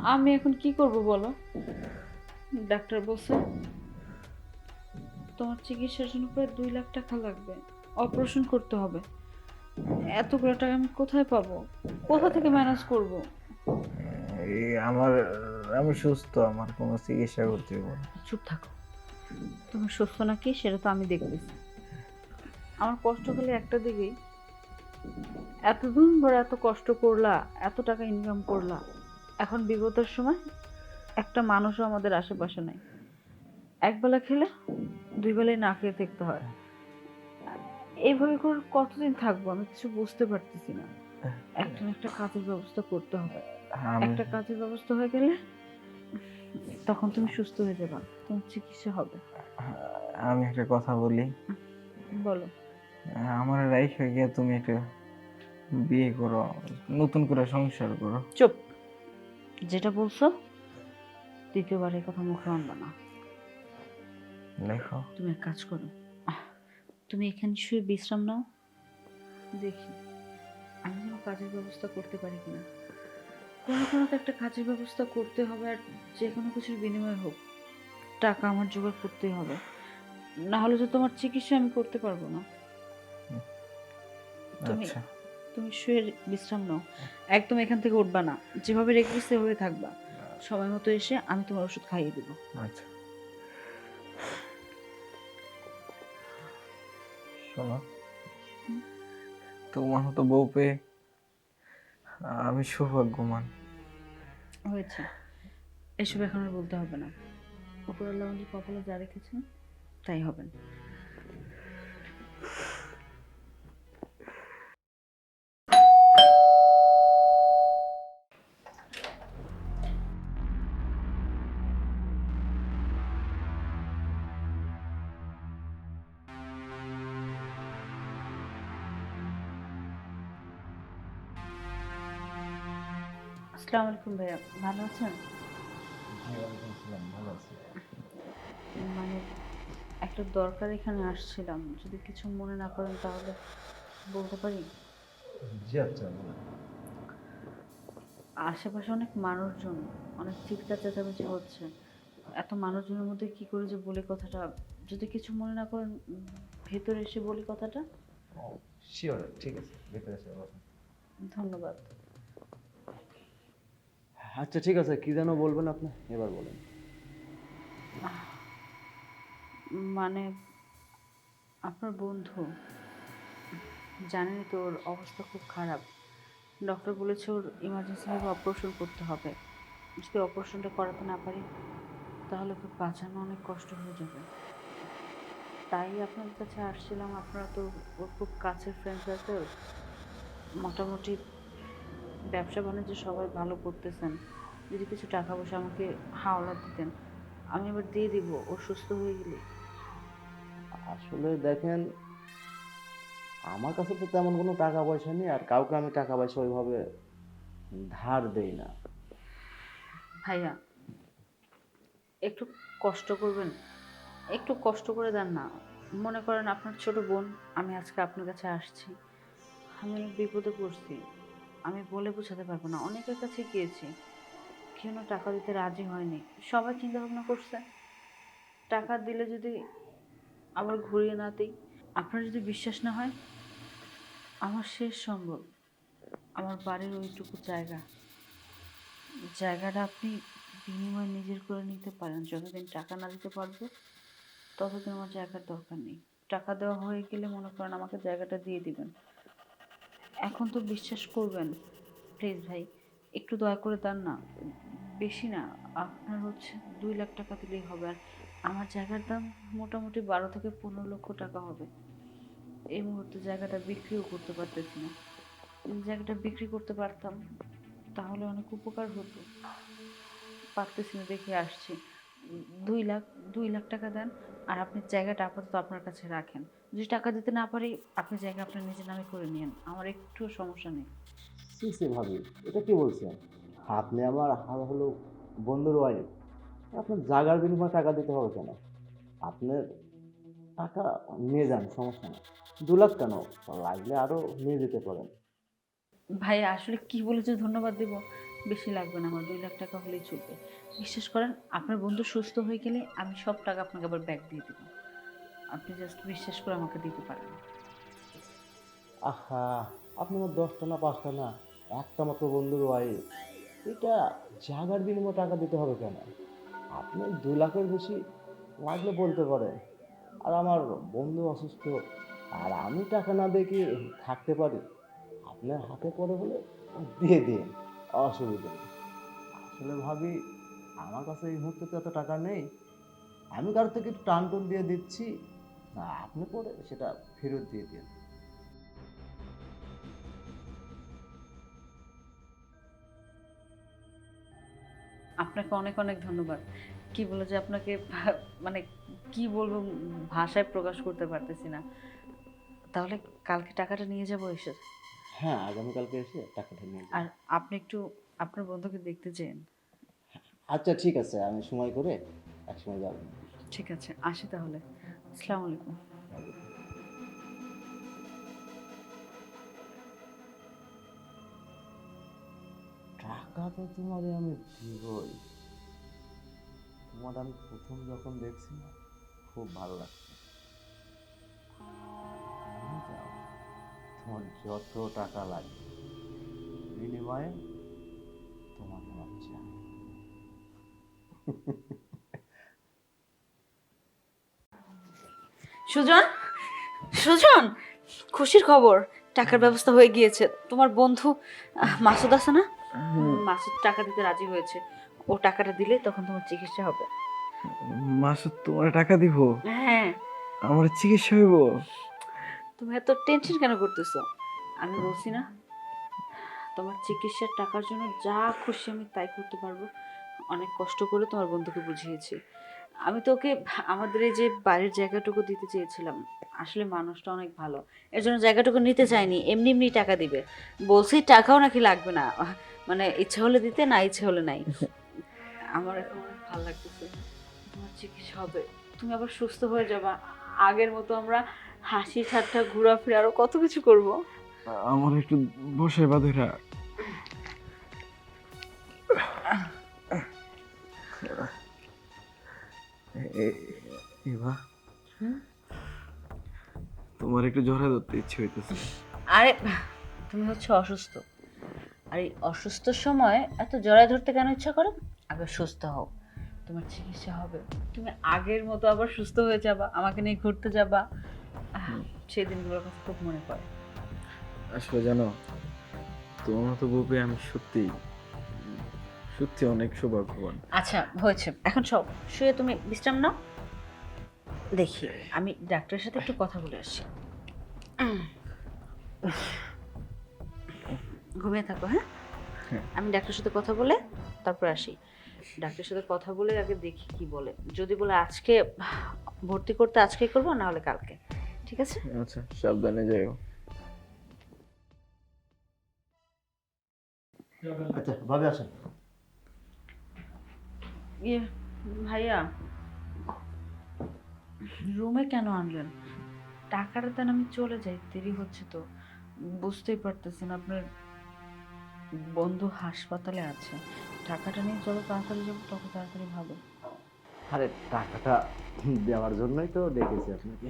আমি এখন কি করব বলো? ডাক্তার বলছে তোমার চিকিৎসার জন্য প্রায় 2 লাখ টাকা লাগবে, অপারেশন করতে হবে। এতগুলো টাকা আমি কোথায় পাবো? কোথা থেকে ম্যানেজ করব? এই আমার আমি সুস্থ, আমার কোনো চিকিৎসা করতে হবে না। চুপ থাকো। তুমি সুস্থ নাকি সেটা তো আমি দেখতেছি। আমার কষ্ট খালি একটা দিকেই, এতদিন ধরে এত কষ্ট করলা, এত টাকা ইনকাম করলা, এখন বিপদের সময় একটা মানুষও আমাদের আশেপাশে নাই। একবেলা খেলে দুই বেলায় না খেয়ে থাকতে হয়। এইভাবে করে কতদিন থাকবো আমি কিছু বুঝতে পারতেছি না। একটা না একটা কাজের ব্যবস্থা করতে হবে। আমি একটা কাজের ব্যবস্থা হয়ে গেলে তখন তুমি সুস্থ হয়ে যাবা, তোমার চিকিৎসা হবে। আমি একটা কথা বলি। বলো। আমার রাইখা গিয়া তুমি একটা বিয়ে করো, নতুন করে সংসার করো। চুপ। যেটা বলছো দ্বিতীয়বার এই কথা মুখে আনবা না। দেখো, তুমি এক কাজ করো, আহ, তুমি এখানে শুয়ে বিশ্রাম নাও, দেখি আমি কোনো কাজের ব্যবস্থা করতে পারি কিনা। কোনো কোনো তো একটা কাজের ব্যবস্থা করতে হবে, আর যে কোনো কিছুর বিনিময়ে হোক টাকা আমার জোগাড় করতেই হবে। না হলে তো তোমার চিকিৎসা আমি করতে পারবো না। তুমি আচ্ছা তুমি শুয়ে বিশ্রাম নাও, একদম এখান থেকে উঠবা না। যেভাবে রেখেছি সেভাবে থাকবা। সময় মতো এসে আমি তোমার ওষুধ খাইয়ে দেবো। আচ্ছা, শোনো, তোমার মতো বউ পেয়ে আমি সৌভাগ্যবান। হয়েছে, এসব এখন আর বলতে হবে না। উপরওয়ালা আমাদের কপালে যা রেখেছেন তাই হবেন। আসসালামু আলাইকুম ভাইয়া, ভালো আছেন? জি, ওয়ালাইকুম আসসালাম, ভালো আছি। মানে একটা দরকার এখানে আসছিলাম, যদি কিছু মনে না করেন তাহলে বলতে পারি। জি আচ্ছা, বলুন। আশেপাশে অনেক মানুষজন, অনেক চিৎকার চেঁচামেচি হচ্ছে। এত মানুষজনের মধ্যে কি করে যে বলি কথাটা, যদি কিছু মনে না করেন ভেতরে এসে বলি কথাটা। ও শিওর, ঠিক আছে, ভেতরে এসে বসুন। ধন্যবাদ। আচ্ছা ঠিক আছে, কি যেন বলবেন আপনি, এবার বলেন। মানে আপনার বন্ধু, জানেনই তো ওর অবস্থা খুব খারাপ। ডক্টর বলেছে ওর ইমার্জেন্সিভাবে অপারেশন করতে হবে। যদি অপারেশনটা করাতে না পারি তাহলে ওকে বাঁচানো অনেক কষ্ট হয়ে যাবে। তাই আপনার কাছে আসছিলাম, আপনারা তো ওর খুব কাছের ফ্রেন্ড সার্কেল, মোটামুটি ব্যবসা বাণিজ্য সবাই ভালো করতেছেন। যদি কিছু টাকা পয়সা আমাকে হাওলাত দিতেন, আমি এবার দিয়ে দিব ও সুস্থ হয়ে গেলে। আসলে দেখেন, আমার কাছে তো তেমন কোনো টাকা পয়সা নেই, আর কাউকে আমি টাকা পয়সা ওইভাবে ধার দেই না। ভাইয়া একটু কষ্ট করবেন, একটু কষ্ট করে দেন না। মনে করেন আপনার ছোট বোন, আমি আজকে আপনার কাছে আসছি, আমি অনেক বিপদে পড়ছি। আমি বলে বোঝাতে পারবো না, অনেকের কাছে গিয়েছি, কেউ না টাকা দিতে রাজি হয়নি। সবাই চিন্তা ভাবনা করছে টাকা দিলে যদি আবার ঘুরিয়ে না দিই। আপনার যদি বিশ্বাস না হয়, আমার শেষ সম্বল, আমার বাড়ির ওইটুকু জায়গা, জায়গাটা আপনি বিনিময়ে নিজের করে নিতে পারেন। যতদিন টাকা না দিতে পারবো ততদিন আমার জায়গার দরকার নেই। টাকা দেওয়া হয়ে গেলে মনে করেন আমাকে জায়গাটা দিয়ে দিবেন। এখন তো বিশ্বাস করবেন, প্লিজ ভাই, একটু দয়া করে দেন না। বেশি না, আপনার হচ্ছে 2 লাখ টাকা দিলেই হবে। আর আমার জায়গার দাম মোটামুটি 12 থেকে 15 লক্ষ টাকা হবে। এই মুহূর্তে জায়গাটা বিক্রিও করতে পারতেছি না। জায়গাটা বিক্রি করতে পারতাম তাহলে অনেক উপকার হতো। পারতেছি না দেখে আসছি। 2 লাখ, 2 লাখ টাকা দেন, আর আপনি জায়গাটা আপাতত আপনার কাছে রাখেন। যদি টাকা দিতে না পারি আপনি জায়গা আপনার নিজের নামে করে নিন, আমার একটু সমস্যা নেই। সি সি ভাবি, এটা কি বলছেন? আপনি আমার হাল হলো বন্ধুর ওয়াইফ, আপনার জাগার বিনিময়ে টাকা দিতে হবে কেন? আপনার টাকা নিয়ে যান, সমস্যা নেই। 2 লাখ কেন, লাগলে আরো নিয়ে যেতে পারেন। ভাই আসলে কি বলে যে ধন্যবাদ দিব, বেশি লাগবে না, আমার 2 লাখ টাকা হলেই চলবে। বিশ্বাস করেন, আপনার বন্ধু সুস্থ হয়ে গেলে আমি সব টাকা আপনাকে আবার ব্যাক দিয়ে দেবো। আপনি জাস্ট বিশ্বাস করে আমাকে দিতে পারেন। আহা, আপনি আমার 10টা না 5টা না, একটা মাত্র বন্ধুর ওয়াইফ, এটা জায়গার বিনিময়ে টাকা দিতে হবে কেন? আপনি 2 লাখের বেশি লাগলে বলতে পারেন। আর আমার বন্ধু অসুস্থ, আর আমি টাকা না দিয়ে কি থাকতে পারি? আপনার হাতে পড়ে বলে দিয়ে দিন, অসুবিধা নেই। আসলে ভাবি, আমার কাছে এই মুহূর্তে তো এত টাকা নেই, আমি কারোর থেকে একটু টান টুন দিয়ে দিচ্ছি, আপনি পরে সেটা ফেরত দিয়ে দিন। আপনাকে অনেক অনেক ধন্যবাদ। কি বলে যে আপনাকে মানে কি বলবো, ভাষায় প্রকাশ করতে পারতেছি না। তাহলে কালকে টাকাটা নিয়ে যাবো এসে। হ্যাঁ, আগামীকালকে এসে টাকাটা নিয়ে আর যাবেন। আপনি একটু আপনার বন্ধুকে দেখতে চেন। আচ্ছা ঠিক আছে, আমি সময় করে এক সময় যাবেন। ঠিক আছে, আসি তাহলে। আসসালামু আলাইকুম। টাকা তো তোমারে আমি দিবই। তোমার আমি প্রথম যখন দেখছি না, খুব ভালো লাগছে। নিয়ে যাও, তোমার যত টাকা লাগবে, বিনিময়ে তোমার আমার চাই। সুজন, সুজন, খুশির খবর, টাকার ব্যবস্থা হয়ে গিয়েছে। তোমার বন্ধু মাসুদ আছে না, মাসুদ টাকা দিতে রাজি হয়েছে। ও টাকাটা দিলে তখন তোমার চিকিৎসা হবে। মাসুদ তোমার টাকা দিব? হ্যাঁ। আমার চিকিৎসা হইব? তুমি এত টেনশন কেন করতেছো? আমি বলছি না, তোমার চিকিৎসার টাকার জন্য যা খুশি আমি তাই করতে পারবো। অনেক কষ্ট করে তোমার বন্ধুকে বুঝিয়েছি। আমি তো ওকে আমাদের এই যে বাড়ির জায়গাটুকু দিতে চেয়েছিলাম। আসলে মানুষটা অনেক ভালো, এর জন্য জায়গাটুকু নিতে চাইনি, এমনি এমনি টাকা দিবে। বলছি টাকাও নাকি লাগবে না, মানে ইচ্ছা হলে দিতে, না ইচ্ছে হলে নাই। আমার এখন অনেক ভালো লাগতেছে। তোমার চিকিৎসা হবে, তুমি আবার সুস্থ হয়ে যাবা। আগের মতো আমরা হাসি ঠাট্টা ঘোরাফেরা আরো কত কিছু করব। আমার একটু বসে বাঁধেরা। এবা, তোমার একটু জড়ায় ধরতে ইচ্ছে হইতেছে। আরে তুমি হচ্ছে অসুস্থ, আর এই অসুস্থর সময় এত জড়ায় ধরতে কেন ইচ্ছা করে? আগে সুস্থ হও, তোমার চিকিৎসা হবে, তুমি আগের মতো আবার সুস্থ হয়ে যাবা, আমাকে নিয়ে ঘুরতে যাবা। সেই দিনগুলোর কথা খুব মনে পড়ে। আসলে জানো, তোমার মতো বউ পেয়ে আমি সত্যি সত্যি অনেক সৌভাগ্যবান। আচ্ছা হয়েছে, এখন সব শুয়ে তুমি বিশ্রাম নাও। দেখি আমি ডাক্তারের সাথে একটু কথা বলে আসি। ঘুমিয়ে থাকো, হ্যাঁ? হ্যাঁ। আমি ডাক্তারের সাথে কথা বলে তারপর আসি। ডাক্তারের সাথে কথা বলে আগে দেখি কি বলে। যদি বলে আজকে ভর্তি করতে আজকেই করবো, না হলে কালকে। ঠিক আছে? আচ্ছা, সাবধানে যাইও। আচ্ছা ভাবে আসেন। ইয়ে, ভাইয়া রুমে কেন আনলেন? টাকাটা দেন, আমি চলে যাই, দেরি হচ্ছে তো। বুঝতেই পারতেছেন আপনার বন্ধু হাসপাতালে আছে। টাকাটা নিয়ে যত তাড়াতাড়ি যাবো তত তাড়াতাড়ি ভালো। আরে টাকাটা দেওয়ার জন্যই তো ডেকেছি আপনাকে,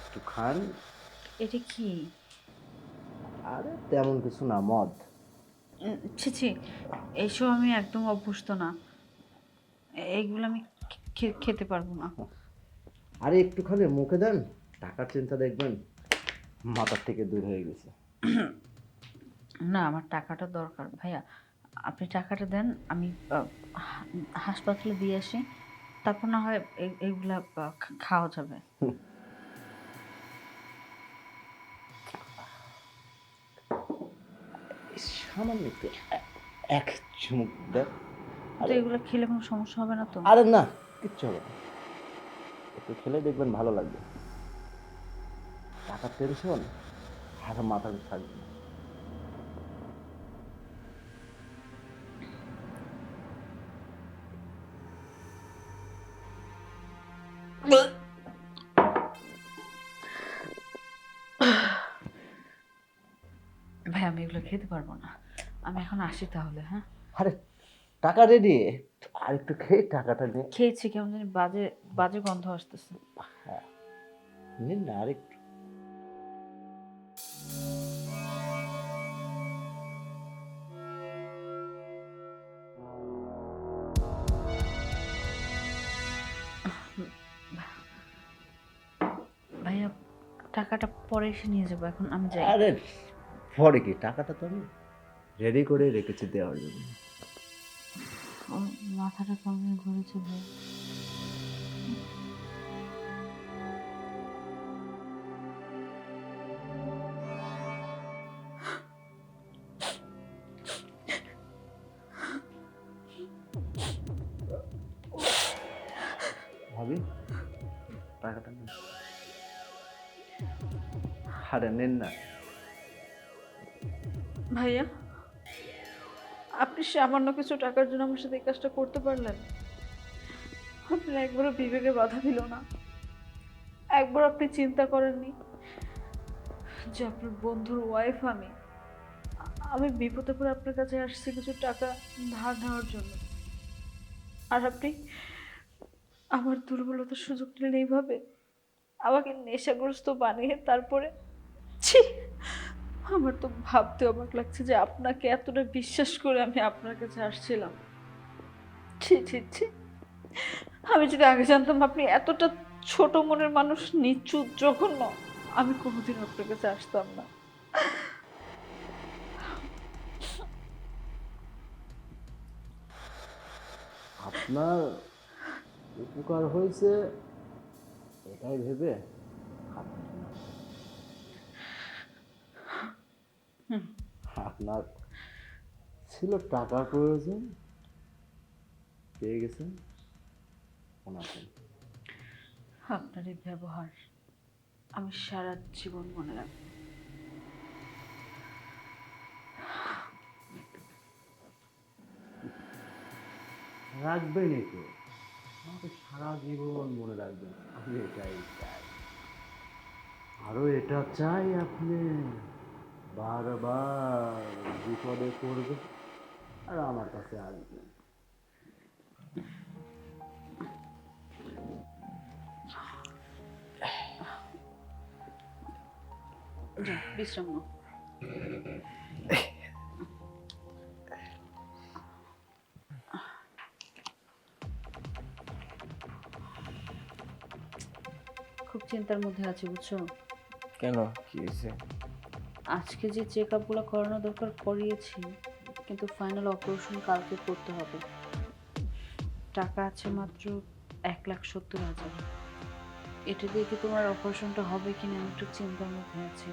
একটু খান। এটা কি? আরে তেমন কিছু না, মদ। ছি ছি, এইসব আমি একদম অভ্যস্ত না, এইগুলো আমি খেতে পারবো না। আরে একটুখানি মুখে দেন, টাকার চিন্তা দেখবেন মাথার থেকে দূর হয়ে গেছে। না, আমার টাকাটা দরকার ভাইয়া। আপনি টাকাটা দেন, আমি হাসপাতালে দিয়ে আসি, তারপর না হয় এইগুলা খাওয়া যাবে। সামান্য একটু এক চুমুক দেন। তো এগুলো খেলে কোনো সমস্যা হবে না তো? আরে না, কিচ্ছু হবে না, একটু খেলে দেখবেন ভালো লাগবে। টাকার টেনশন আর মাথাতে থাকবে না। ভাই আমি এগুলো খেতে পারবো না। আমি এখন আসি তাহলে, হ্যাঁ? আরে টাকা রেডি, আর একটু খেয়ে টাকাটা নিয়ে খেয়েছি, কেমন জানি বাজে বাজে গন্ধ আসতেছে। নিন না আরেকটু। ভাইয়া, টাকাটা পরে এসে নিয়ে যাবো, এখন আমি যাই। আরে পরে কি, টাকাটা তো আমি রেডি করে রেখেছি দেওয়ার জন্য। ওর মাথাটা কেমন জানি ধরেছে ভাই। ভাবি টাকাটা নিন। আরে নেন না। ভাইয়া, আপনি সামান্য কিছু টাকার জন্য আমার সাথে এই কাজটা করতে পারলেন? আপনার একবারও বিবেকে বাধা দিল না? একবার আপনি চিন্তা করেননি যে আপনার বন্ধুর ওয়াইফ আমি? আমি বিপদে পড়ে আপনার কাছে আসছি কিছু টাকা ধার নেওয়ার জন্য, আর আপনি আমার দুর্বলতার সুযোগ নিলেন এইভাবে আমাকে নেশাগ্রস্ত বানিয়ে। তারপরে ছি, আমার তো ভাবতে অবাক লাগছে যে আপনাকে এতটা বিশ্বাস করে আমি আপনার কাছে আসছিলাম। ছি ছি ছি, আমি যদি আগে জানতাম আপনি এতটা ছোট মনের মানুষ, নিচু জঘন্য, আমি কোনোদিন আপনার কাছে আসতাম না। আপনার উপকার হয়েছে এটাই ভেবে হাসবেন না। আপনার ছিল টাকার প্রয়োজন, পেয়ে গেছেন ওনাকে। আপনার এই ব্যবহার আমি সারা জীবন মনে রাখবো। রাখবেনই তো, আমাকে সারা জীবন মনে রাখবেন, আমি এটাই চাই। আরো এটা চাই আপনি বারবার বিপদে পড়বেন আর আমার কাছে আসবেন। যাও বিশ্রাম নাও। খুব চিন্তার মধ্যে আছি, বুঝছো? কেন, কি হয়েছে? আজকে যে চেক আপগুলো করানো দরকার করিয়েছি, কিন্তু ফাইনাল অপারেশন কালকে করতে হবে। টাকা আছে মাত্র 1,70,000। এটা দিয়ে কি তোমার অপারেশনটা হবে কিনা আমি একটু চিন্তার মধ্যে আছি।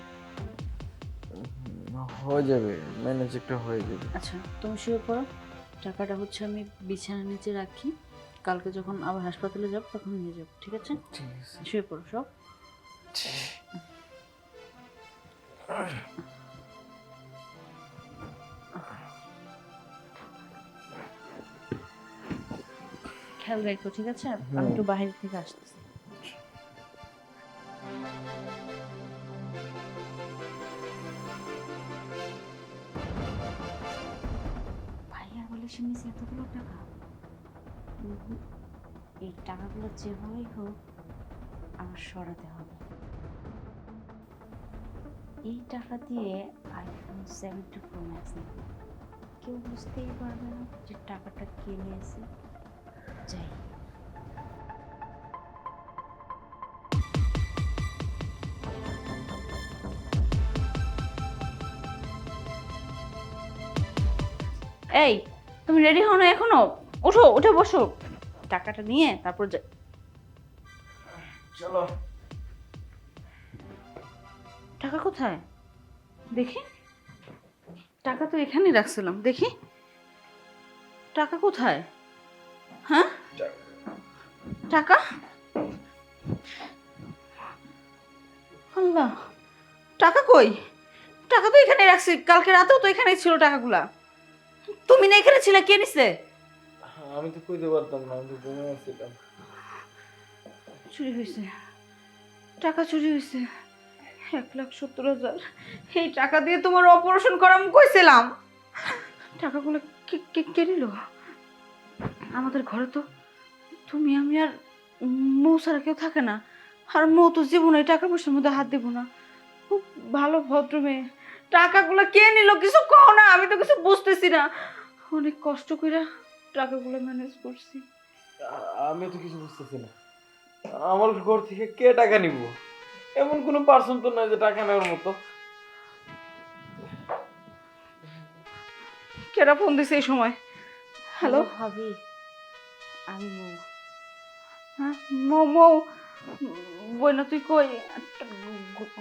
হয়ে যাবে, ম্যানেজ একটা হয়ে যাবে। আচ্ছা, তুমি শুয়ে পড়ো। টাকাটা হচ্ছে আমি বিছানার নিচে রাখি, কালকে যখন আবার হাসপাতালে যাব তখন নিয়ে যাব, ঠিক আছে? ঠিক আছে। শুয়ে পড়ো সব। খেয়াল রেখো, ঠিক আছে? আমি একটু বাইরে থেকে আসতেছি। ভাইয়া বলে সে নিচে এতগুলো টাকা। এই টাকাগুলো যেভাবেই হোক আমার সরাতে হবে। এই টাকা দিয়ে আইফোন 17 প্রো ম্যাক্স নেব। কেউ বুঝতেই পারবে না যে টাকাটা কে নিয়েছে। যাই। এই, তুমি রেডি হও না এখনো? ওঠো, উঠে বসো। টাকাটা নিয়ে তারপর যাই। চলো। টাকা কোথায় দেখি? টাকা তো এখানেই রাখছিলাম, দেখি টাকা কোথায়? হ্যাঁ, টাকা? আল্লাহ, টাকা কই? টাকা তো এখানে রাখছি, কালকে রাতেও তো এখানেই ছিল টাকাগুলা। তুমি না এখানে ছিলে, কে নিছে? আমি তো কইতে পারতাম না, আমি তো ঘুমিয়ে আসছিলাম। চুরি হয়েছে, টাকা চুরি হয়েছে। 1,70,000। এই টাকা দিয়ে তোমার অপারেশন করাম কইছিলাম। টাকাগুলো কে কে কে নিল? আমাদের ঘরে তো তুমি আমি আর মৌ ছাড়া কেউ থাকে না। আর মৌ তো জীবনে টাকা পয়সার মধ্যে হাত দিব না। খুব ভালো ভদ্র মেয়ে। টাকাগুলো কে নিল কিছু কও না, আমি তো কিছু বুঝতেছি না। অনেক কষ্ট করে টাকাগুলো ম্যানেজ করছি। আমি তো কিছু বুঝতেছি না, আমার ঘর থেকে কে টাকা নিব? এমন কোনো পার্সন তো নাই যে টাকা নেওয়ার মতো। কেডা ফোন দিছে এই সময়? হ্যালো ভাবি, আমি মৌ। হ্যাঁ মৌ মৌ, বইনা তুই কই?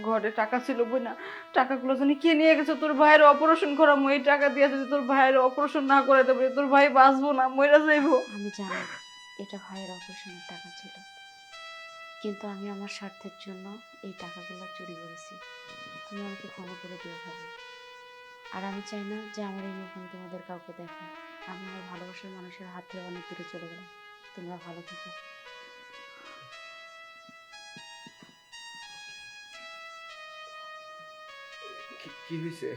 ঘরে টাকা ছিল বইনা, টাকাগুলো জানি কে নিয়ে গেছে। তোর ভাইয়ের অপারেশন করামু, এই টাকা দিয়ে যদি তোর ভাইয়ের অপারেশন না করে দেবে তোর ভাই বাঁচবো না, মইরা যাইবো। আমি জানি এটা ভাইয়ের অপারেশনের টাকা ছিল, কিন্তু আমি আমার স্বার্থের জন্য এই টাকাগুলো চুরি করেছি। তুমি আমাকে ক্ষমা করে দিও ভাবি। আর আমি চাই না যে আমার এই মুখ আমি তোমাদের কাউকে দেখাই। আমি আমার ভালোবাসার মানুষের হাত থেকে অনেক দূরে চলে গেলাম। তোমরা ভালো থেকো। কি হয়েছে?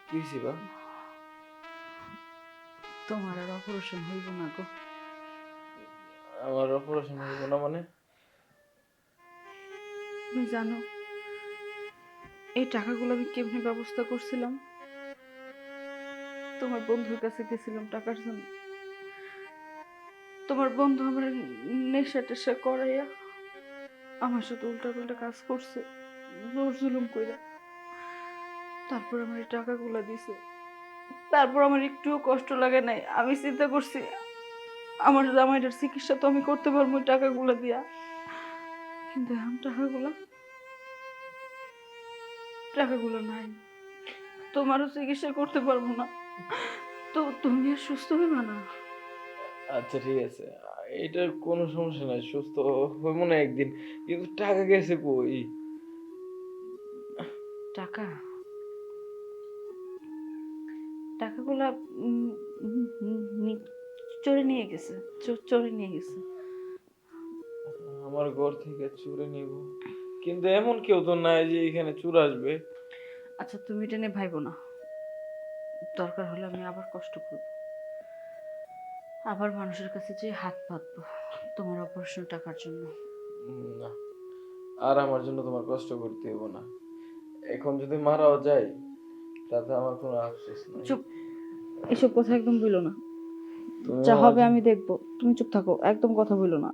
কি হয়েছে বা? তোমার আর অপারেশন হইব না গো। আমার অপারেশন হইব না মানে? তুমি জানো এই টাকাগুলো আমি কেমনে ব্যবস্থা করছিলাম? তোমার বন্ধুর কাছে গেছিলাম টাকার জন্য। তোমার বন্ধু আমার নেশা টেশা করাইয়া আমার সাথে উল্টা পাল্টা কাজ করছে, জোর জুলুম কইরা। তারপর আমার এই টাকাগুলো দিছে। তারপর আমার একটুও কষ্ট লাগে নাই। আমি চিন্তা করছি আমার জামাইটার চিকিৎসা তো আমি করতে পারবো ওই টাকাগুলো দিয়া। কিন্তু এখন টাকাগুলো নাই। তোমারও চিকিৎসা করতে পারবো না। তো তুমি আর সুস্থ হইবা না। আচ্ছা ঠিক আছে, এটা কোনো সমস্যা নাই, সুস্থ হইব না একদিন, কিন্তু টাকা গেছে কই? টাকা, টাকাগুলা চোরে নিয়ে গেছে। চোরে নিয়ে গেছে। আমার ঘর থেকে চুরে নিব? কিন্তু এমন কেউ তো নাই যে এখানে চুর আসবে। আচ্ছা তুমি এটা নিয়ে ভাইবো না। দরকার হলে আমি আবার কষ্ট করব, আবার মানুষের কাছে যে হাত পাতবো তোমার অপারেশন টাকার জন্য। না, আর আমার জন্য তোমার কষ্ট করতে হইব না। এখন যদি মারাও যায় তাতে আমার কোনো আফসোস নাই। চুপ, এসব কথা একদম বইলো না। তুমি যা আমার হবে জন্য- আমি দেখবো। তুমি চুপ থাকো, একদম কথা বইলো না।